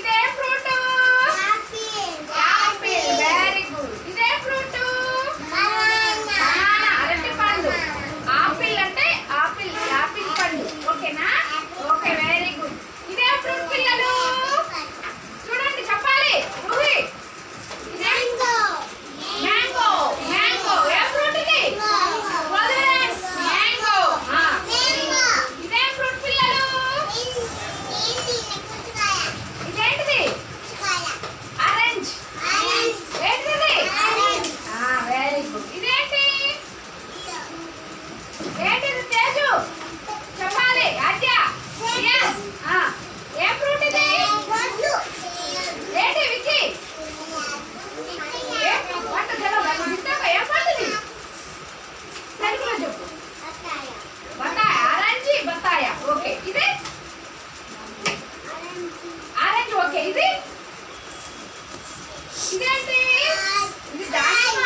ఇదే fruit Apple very good. ఇదే fruit banana అరటి పండు. ఆపిల్ అంటే ఆపిల్ యాపిల్ పండు. ఓకేనా? Okay very good. ఇదే ఫ్రూట్ పిల్లలు చూడండి చెప్పాలి. మ్యాంగో మ్యాంగో ఏ ఫ్రూట్ ఇది? మ్యాంగో. ఇదే ఫ్రూట్ పిల్లలు ఇదేంటిది? ఆరెంజ్. ఏంటిది? Very good. ఇదేంటి? ఏంటిది తేజు చెప్పాలి. ఆద్య ఏ ఫ్రూట్ ఇది? ఏంటి విక్కీ? ఏ పండుది? తెలుగులో చెప్పు. బత్తాయ ఆరెంజ్ బత్తాయ. ఓకే ఇది ఆరెంజ్. ఓకే ఇది ఇదేంటి? ఇది దానిమ్మ.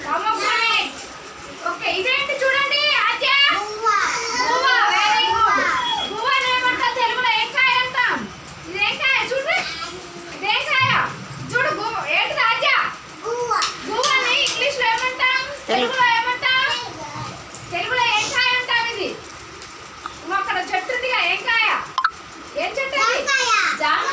పొమోగ్రానేట్. ఓకే ఇదేంటి చూడండి ఆద్య? గువ్వ. Very good. గువ్వని ఏమంటాం తెలుగులో? ఏం కాయ అంటాం? ఇదేం కాయ చూడు? ఇదేం కాయ చూడు? గువ్వ ఏంటిది ఆద్య? గువ్వని ఇంగ్లీష్ లో ఏమంటాం? తెలుగులో ఏమంటాం? తెలుగులో ఏం కాయ అంటాం? ఇది అక్కడ చెట్టు ఉందిగా ఏం కాయ? ఏం చెట్టు? జామ